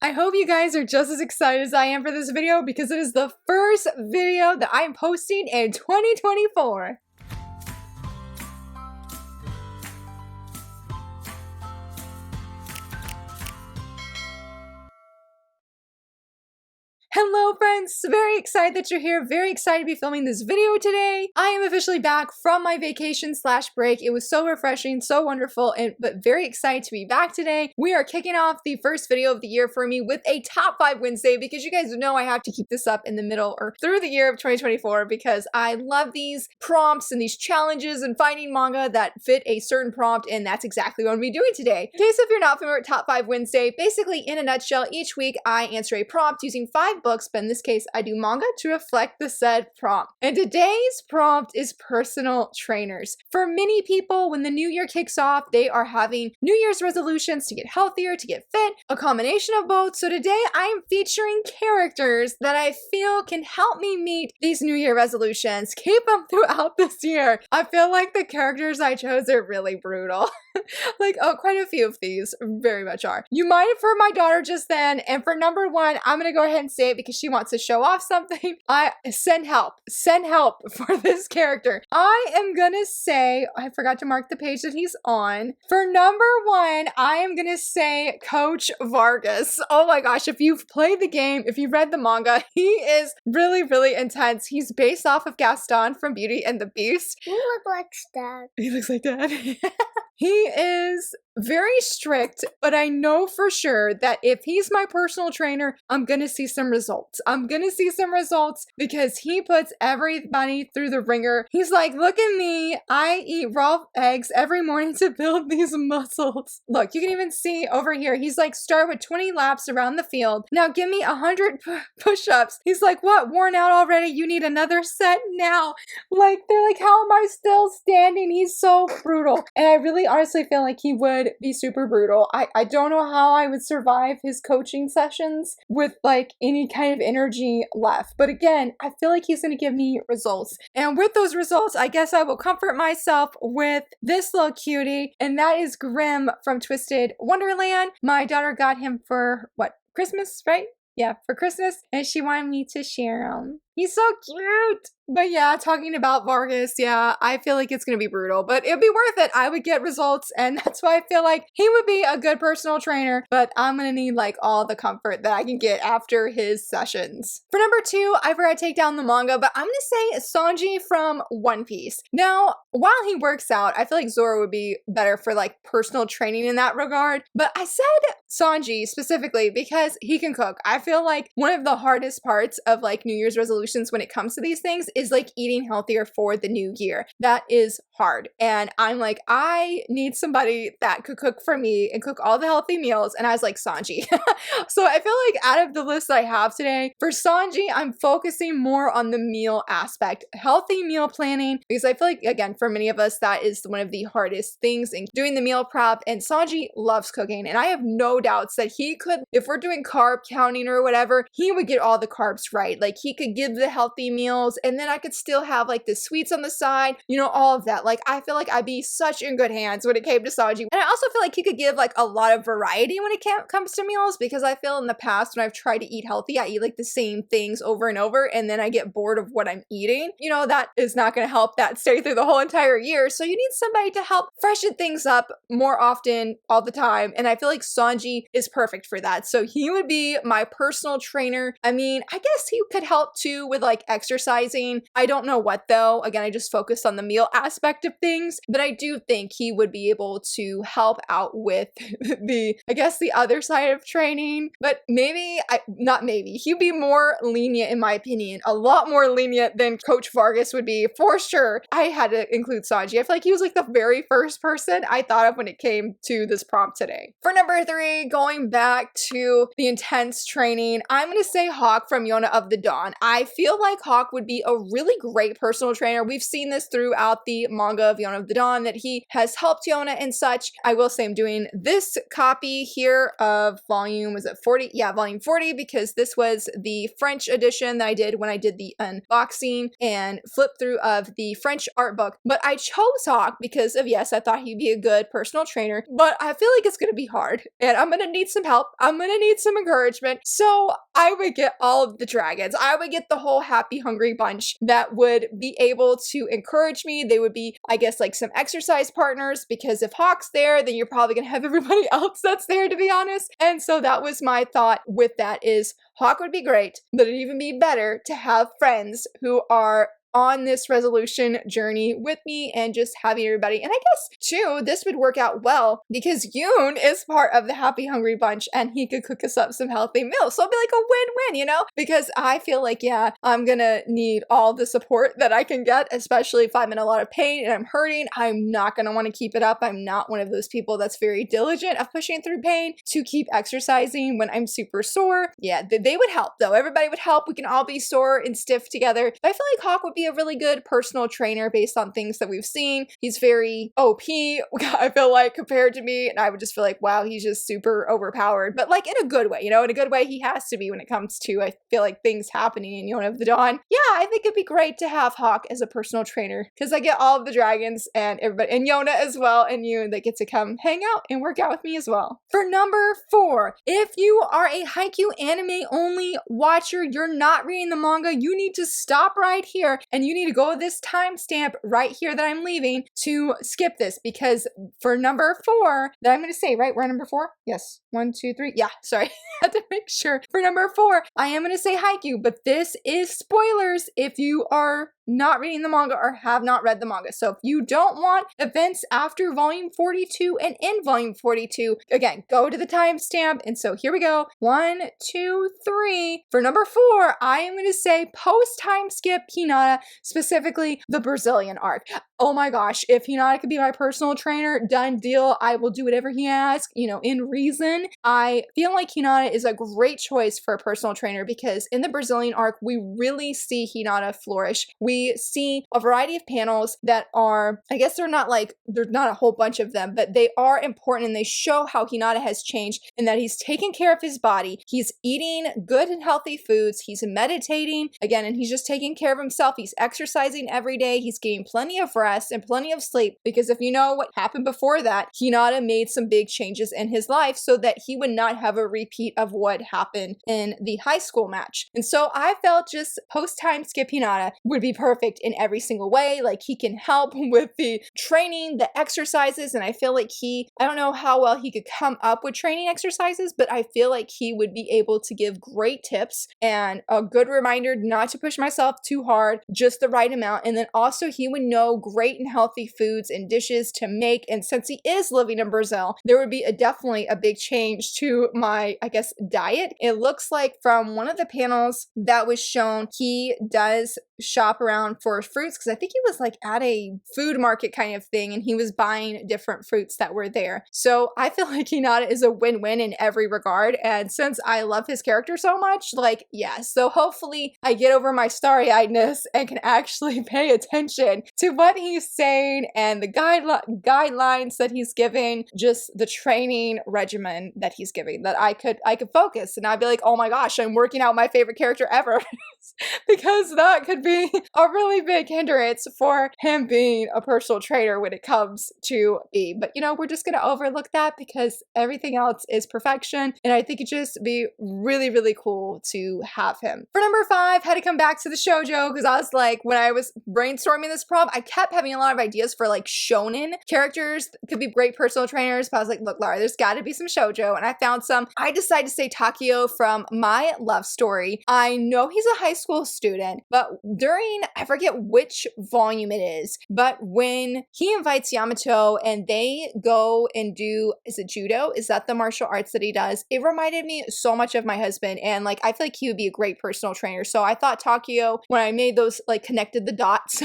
I hope you guys are just as excited as I am for this video because it is the first video that I'm posting in 2024. Hello friends, very excited that you're here, very excited to be filming this video today. I am officially back from my vacation / break. It was so refreshing, so wonderful, but very excited to be back today. We are kicking off the first video of the year for me with a top 5 Wednesday because you guys know I have to keep this up in the middle or through the year of 2024 because I love these prompts and these challenges and finding manga that fit a certain prompt, and that's exactly what I'm going to be doing today. In case if you're not familiar with Top 5 Wednesday, basically in a nutshell, each week I answer a prompt using 5 books, but in this case, I do manga to reflect the said prompt. And today's prompt is personal trainers. For many people, when the new year kicks off, they are having New Year's resolutions to get healthier, to get fit, a combination of both. So today I am featuring characters that I feel can help me meet these New Year resolutions, keep them throughout this year. I feel like the characters I chose are really brutal. Quite a few of these very much are. You might have heard my daughter just then, and for number 1, I'm gonna go ahead and say it because she wants to show off something. I send help for this character. I am gonna say, I forgot to mark the page that he's on. For number 1, I am gonna say Coach Vargas. Oh my gosh, if you've played the game, if you've read the manga, he is really, really intense. He's based off of Gaston from Beauty and the Beast. You look like Dad. He looks like Dad. He is very strict, but I know for sure that if he's my personal trainer, I'm gonna see some results. I'm gonna see some results because he puts everybody through the ringer. He's like, look at me. I eat raw eggs every morning to build these muscles. Look, you can even see over here. He's like, start with 20 laps around the field. Now give me 100 push-ups. He's like, what? Worn out already? You need another set now. They're like, how am I still standing? He's so brutal. And I really honestly feel like he would be super brutal. I don't know how I would survive his coaching sessions with any kind of energy left. But again, I feel like he's going to give me results. And with those results, I guess I will comfort myself with this little cutie. And that is Grimm from Twisted Wonderland. My daughter got him for Christmas, right? Yeah, for Christmas. And she wanted me to share him. He's so cute. But yeah, talking about Vargas, yeah, I feel like it's going to be brutal, but it'll be worth it. I would get results, and that's why I feel like he would be a good personal trainer, but I'm going to need all the comfort that I can get after his sessions. For number 2, I forgot to take down the manga, but I'm going to say Sanji from One Piece. Now, while he works out, I feel like Zoro would be better for personal training in that regard, but I said Sanji specifically because he can cook. I feel like one of the hardest parts of New Year's resolutions when it comes to these things is eating healthier for the new year. That is hard. And I'm I need somebody that could cook for me and cook all the healthy meals. And I was like, Sanji. So I feel out of the list that I have today, for Sanji, I'm focusing more on the meal aspect, healthy meal planning, because I feel again, for many of us, that is one of the hardest things in doing the meal prep. And Sanji loves cooking. And I have no doubts that he could, if we're doing carb counting or whatever, he would get all the carbs right. He could give the healthy meals, and then I could still have the sweets on the side, all of that. I feel I'd be such in good hands when it came to Sanji. And I also feel he could give a lot of variety when it comes to meals, because I feel in the past when I've tried to eat healthy, I eat the same things over and over, and then I get bored of what I'm eating. That is not going to help that stay through the whole entire year. So you need somebody to help freshen things up more often, all the time. And I feel Sanji is perfect for that. So he would be my personal trainer. I mean, I guess he could help too with exercising. I don't know what though. Again, I just focused on the meal aspect of things, but I do think he would be able to help out with the other side of training. But he'd be more lenient in my opinion, a lot more lenient than Coach Vargas would be for sure. I had to include Sanji. I feel he was the very first person I thought of when it came to this prompt today. For number 3, going back to the intense training, I'm going to say Hawk from Yona of the Dawn. I feel Hawk would be a really great personal trainer. We've seen this throughout the manga manga of Yona of the Dawn, that he has helped Yona and such. I will say I'm doing this copy here of volume, was it 40? Yeah, volume 40, because this was the French edition that I did when I did the unboxing and flip through of the French art book. But I chose Hawk because of, yes, I thought he'd be a good personal trainer, but I feel like it's going to be hard and I'm going to need some help. I'm going to need some encouragement. So I would get all of the dragons. I would get the whole happy, hungry bunch that would be able to encourage me. They would be, I guess, like some exercise partners, because if Hawk's there, then you're probably going to have everybody else that's there, to be honest. And so that was my thought with that, is Hawk would be great, but it'd even be better to have friends who are on this resolution journey with me and just having everybody. And I guess too, this would work out well because Yoon is part of the happy hungry bunch and he could cook us up some healthy meals. So it'll be like a win-win, you know, because I feel like, yeah, I'm gonna need all the support that I can get, especially if I'm in a lot of pain and I'm hurting. I'm not gonna want to keep it up. I'm not one of those people that's very diligent of pushing through pain to keep exercising when I'm super sore. Yeah, they would help though. Everybody would help. We can all be sore and stiff together. But I feel like Hawk would be a really good personal trainer based on things that we've seen. He's very OP, I feel like, compared to me, and I would just feel like, wow, he's just super overpowered, but like in a good way, you know, in a good way he has to be when it comes to, I feel like, things happening in Yona of the Dawn. Yeah, I think it'd be great to have Hawk as a personal trainer because I get all of the dragons and everybody, and Yona as well, and Yoon, they get to come hang out and work out with me as well. For number 4, if you are a Haikyuu anime only watcher, you're not reading the manga, you need to stop right here and you need to go to this timestamp right here that I'm leaving to skip this, because for number 4 that I'm going to say, right, we're on number 4? Yes. 1, 2, 3. Yeah, sorry. I had to make sure. For number 4, I am going to say Haikyuu, but this is spoilers if you are not reading the manga or have not read the manga. So if you don't want events after volume 42 and in volume 42, again, go to the timestamp. And so here we go. 1, 2, 3. For number 4, I am going to say post time skip Hinata, specifically the Brazilian arc. Oh my gosh, if Hinata could be my personal trainer, done deal. I will do whatever he asks, you know, in reason. I feel like Hinata is a great choice for a personal trainer because in the Brazilian arc, we really see Hinata flourish. We see a variety of panels that are, I guess they're not a whole bunch of them, but they are important and they show how Hinata has changed and that he's taking care of his body. He's eating good and healthy foods. He's meditating, again, and he's just taking care of himself. He's exercising every day. He's getting plenty of rest and plenty of sleep, because if you know what happened before that, Hinata made some big changes in his life so that he would not have a repeat of what happened in the high school match. And so I felt just post-time skip Hinata would be perfect in every single way. Like, he can help with the training, the exercises, and I feel like I don't know how well he could come up with training exercises, but I feel like he would be able to give great tips and a good reminder not to push myself too hard, just the right amount. And then also he would know great and healthy foods and dishes to make. And since he is living in Brazil, there would be definitely a big change to my, I guess, diet. It looks like from one of the panels that was shown, he does shop around for fruits, because I think he was like at a food market kind of thing and he was buying different fruits that were there. So I feel like Hinata is a win-win in every regard. And since I love his character so much, like, yeah, so hopefully I get over my starry-eyedness and can actually pay attention to what he's saying and the guidelines that he's giving, just the training regimen that he's giving, that I could focus and I'd be like, oh my gosh, I'm working out my favorite character ever. Because that could be a really big hindrance for him being a personal trainer when it comes to me. But you know, we're just gonna overlook that because everything else is perfection. And I think it'd just be really, really cool to have him. For number 5, had to come back to the shoujo because I was like, when I was brainstorming this prompt, I kept having a lot of ideas for like shonen characters that could be great personal trainers. But I was like, look, Laura, there's gotta be some shoujo. And I found some. I decided to say Takio from My Love Story. I know he's a high school student, but during, I forget which volume it is, but when he invites Yamato and they go and do, is it judo? Is that the martial arts that he does? It reminded me so much of my husband, and like, I feel like he would be a great personal trainer. So I thought Takio, when I made those, like connected the dots,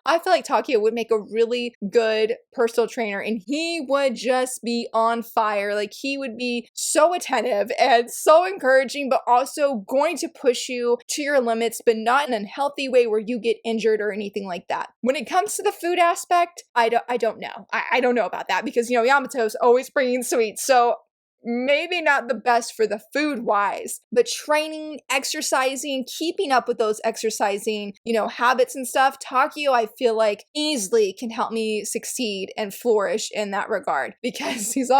I feel like Takio Takio would make a really good personal trainer, and he would just be on fire. Like, he would be so attentive and so encouraging, but also going to push you to your limits, but not in an unhealthy way where you get injured or anything like that. When it comes to the food aspect, I don't know. I don't know about that because, you know, Yamato's always bringing sweets. So maybe not the best for the food wise, but training, exercising, keeping up with those exercising, you know, habits and stuff, Takio, I feel like easily can help me succeed and flourish in that regard because he's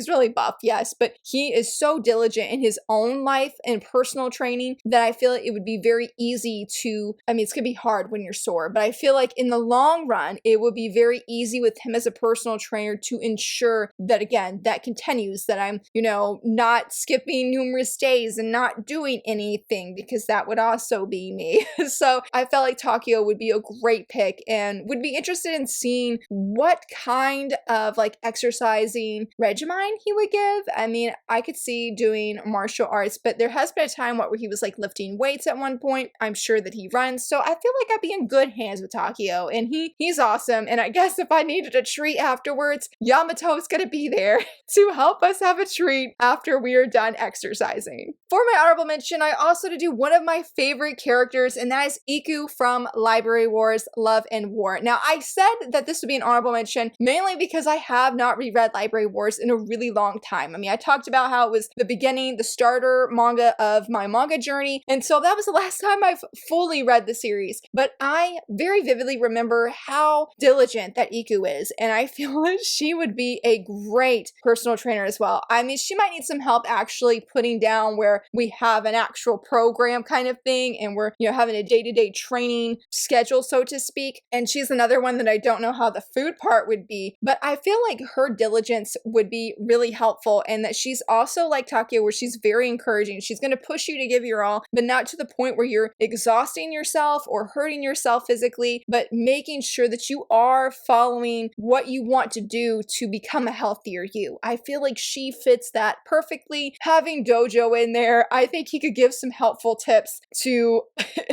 really buff, yes, but he is so diligent in his own life and personal training that I feel like it would be very easy to, it's gonna be hard when you're sore, but I feel like in the long run, it would be very easy with him as a personal trainer to ensure that, again, that continues, that I'm, you know, not skipping numerous days and not doing anything because that would also be me. So I felt like Takio would be a great pick and would be interested in seeing what kind of like exercising regimen he would give. I could see doing martial arts, but there has been a time where he was like lifting weights at one point. I'm sure that he runs. So I feel like I'd be in good hands with Takio, and he's awesome. And I guess if I needed a treat afterwards, Yamato's gonna be there to help us have a treat after we are done exercising. For my honorable mention, I also to do one of my favorite characters, and that is Iku from Library Wars Love and War. Now, I said that this would be an honorable mention mainly because I have not reread Library Wars in a really long time. I talked about how it was the beginning, the starter manga of my manga journey, and so that was the last time I've fully read the series. But I very vividly remember how diligent that Iku is, and I feel like she would be a great personal trainer as well. She might need some help actually putting down where we have an actual program kind of thing and we're, you know, having a day-to-day training schedule, so to speak. And she's another one that I don't know how the food part would be, but I feel like her diligence would be really helpful, and that she's also like Takio where she's very encouraging. She's going to push you to give your all, but not to the point where you're exhausting yourself or hurting yourself physically, but making sure that you are following what you want to do to become a healthier you. I feel like she fits that perfectly. Having Dojo in there, I think he could give some helpful tips to,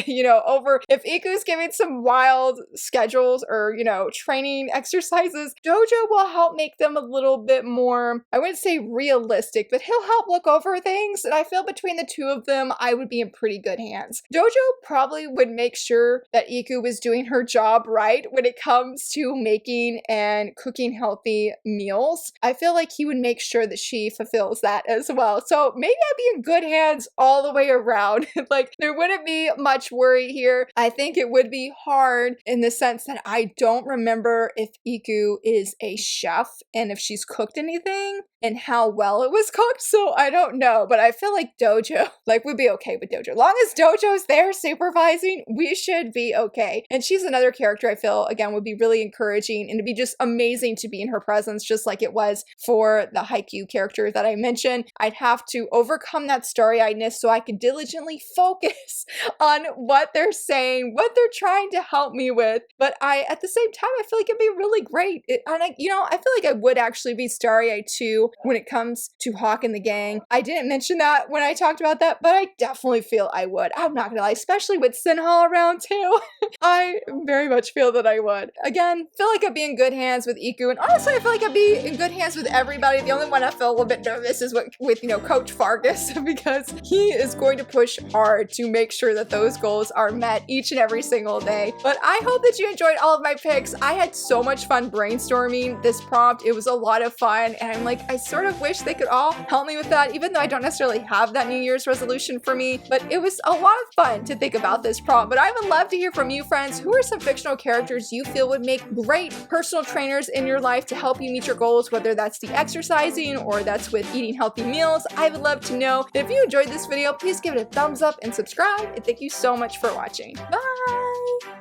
you know, if Iku's giving some wild schedules or, you know, training exercises, Dojo will help make them a little bit more, I wouldn't say realistic, but he'll help look over things. And I feel between the two of them, I would be in pretty good hands. Dojo probably would make sure that Iku was doing her job right when it comes to making and cooking healthy meals. I feel like he would make sure that she fulfills that as well. So maybe I'd be in good hands all the way around. Like, there wouldn't be much worry here. I think it would be hard in the sense that I don't remember if Iku is a chef and if she's cooked anything and how well it was cooked. So I don't know, but I feel like Dojo, like, we'd be okay with Dojo. Long as Dojo's there supervising, we should be okay. And she's another character I feel, again, would be really encouraging, and it'd be just amazing to be in her presence, just like it was for the Haikyuu character that I mentioned. I'd have to overcome that starry-eyedness so I could diligently focus on what they're saying, what they're trying to help me with. But at the same time, I feel like it'd be really great. I feel like I would actually be starry-eyed too when it comes to Hawk and the gang. I didn't mention that when I talked about that, but I definitely feel I would. I'm not gonna lie, especially with Sinha around too. I very much feel that I would. Again, feel like I'd be in good hands with Iku, and honestly, I feel like I'd be in good hands with everybody. The only one I feel a little bit nervous is with Coach Fargus, because he is going to push hard to make sure that those goals are met each and every single day. But I hope that you enjoyed all of my picks. I had so much fun brainstorming this prompt. It was a lot of fun, and I'm like, I sort of wish they could all help me with that, even though I don't necessarily have that New Year's resolution for me. But it was a lot of fun to think about this prompt. But I would love to hear from you, friends. Who are some fictional characters you feel would make great personal trainers in your life to help you meet your goals, whether that's the exercising or that's with eating healthy meals? I would love to know. If you enjoyed this video, please give it a thumbs up and subscribe. And thank you so much for watching. Bye!